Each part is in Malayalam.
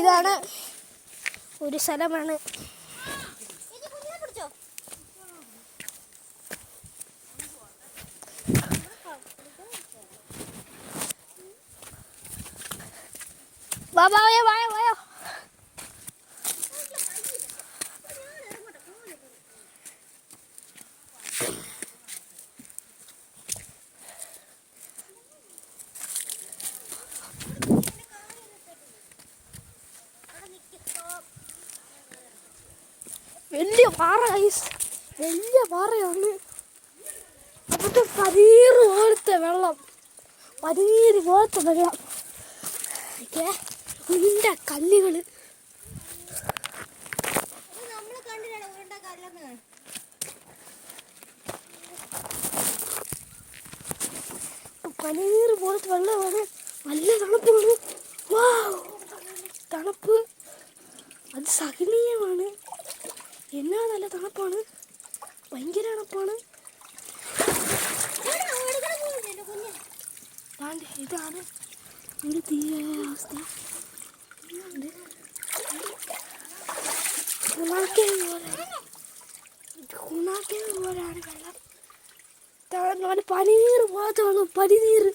ഇതാണ് ഒരു സ്ഥലമാണ്. വായോ വായോ വായോ. വലിയ പാറ ഗൈസ്, വലിയ പാറയാണ്. എന്നിട്ട് പനീര് പോലത്തെ വെള്ളം, പനീര് പോലത്തെ വെള്ളം, ഉരുണ്ട കല്ലുകള്. പനീര് പോലത്തെ വെള്ളമാണ്. നല്ല തണുപ്പാണ്. തണുപ്പ് അത് സഹനീയമാണ്. എന്നാ നല്ല തണുപ്പാണ്, ഭയങ്കര തണുപ്പാണ്. ഇതാണ് ഒരു തീരാവസ്ഥ. പോലെയാണ് വെള്ളം. പനീർ പോലത്തെ വെള്ളം, പനീര്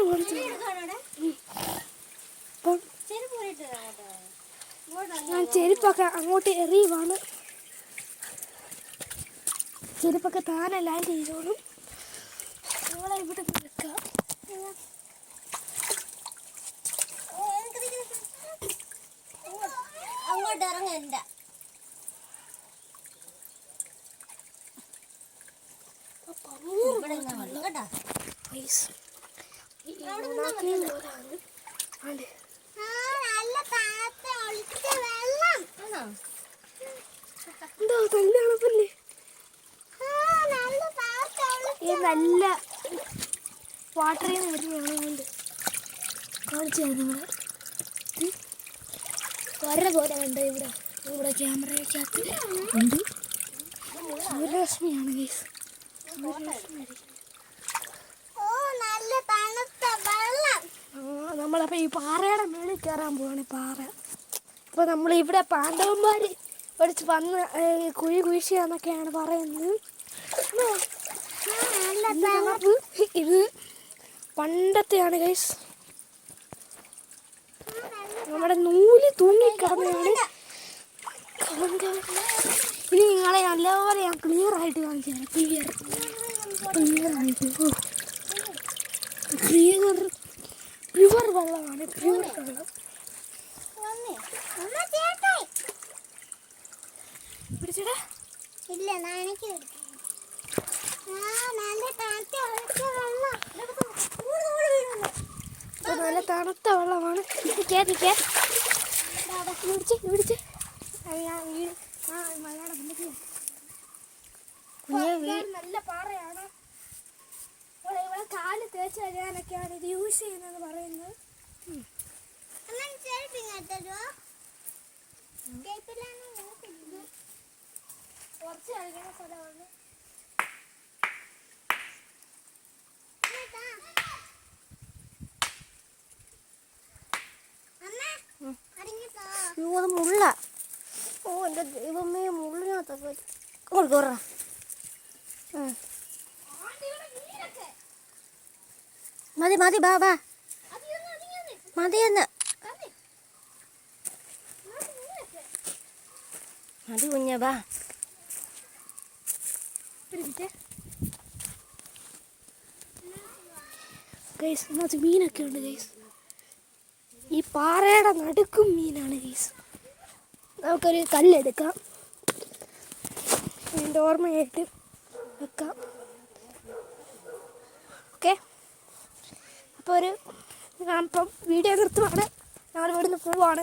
പോലത്തെ. ഞാൻ ചെരുപ്പൊക്കെ അങ്ങോട്ട് എറിയുവാണ്. ചെരുപ്പൊക്കെ താനെ ലാൻഡ് ചെയ്തോളും. ഇവിടെ നിൽക്കാം. അങ്ങോട്ട് ഇറങ്ങണ്ട. എന്തോ നല്ല തണുപ്പല്ലേ, നല്ല വാട്ടറിൽ നിന്ന് വരുന്നതാണ്. കൊണ്ട് കാണിച്ചു തരുന്നത് വര പോലെ കണ്ടോ. ഇവിടെ ക്യാമറയ്ക്കകത്ത് ഉണ്ട്. സൂര്യരശ്മിയാണ് ഗൈസ്, സൂര്യരശ്മി. നമ്മളപ്പോൾ ഈ പാറയുടെ മേളിൽ കയറാൻ പോവാണ്. പാറ അപ്പോൾ നമ്മളിവിടെ പാണ്ഡവന്മാർ പഠിച്ച് വന്ന് കുഴി കുഴിച്ചാന്നൊക്കെയാണ് പറയുന്നത്. ഇത് പണ്ടത്തെയാണ് ഗൈസ്. നമ്മുടെ നൂല് തൂങ്ങിക്കിടന്നതാണ്. ഇനി നിങ്ങളെ നല്ലപോലെ ഞാൻ ക്ലിയർ ആയിട്ട് കാണിച്ചു തരാം. പ്യുവർ വെള്ളമാണ്, പ്യുവർ വെള്ളം. പിടിച്ചടാ. ഇല്ല, നല്ല തണുത്ത വെള്ളമാണ്. നല്ല പാറയാണ്. ഇവിടെ കാല് തേച്ച് കഴിയാനൊക്കെയാണ് ഇത് യൂസ് ചെയ്യുന്നത് പറയുന്നത്. കുറച്ച് കഴിക്കുന്ന സ്ഥലമാണ്. അത് മുള്ള. എൻ്റെ ദൈവമേ, മുള്ളിനകത്തൊക്കെ കൊടുക്കറ. മതി മതി, ബാ ബാ, മതിയെന്ന് മതി കുഞ്ഞ, ബാ. ഗൈസ്, ഇതിനകത്ത് മീനൊക്കെ ഉണ്ട് ഗൈസ്. ഈ പാറയുടെ നടുക്കും മീനാണ് ഗൈസ്. നമുക്കൊരു കല്ലെടുക്കാം, എൻ്റെ ഓർമ്മയായിട്ട് വെക്കാം. ഓക്കെ, അപ്പോൾ ഇപ്പം വീഡിയോ നിർത്തുവാണ്. ഞങ്ങൾ ഇവിടുന്ന് പോവാണ്.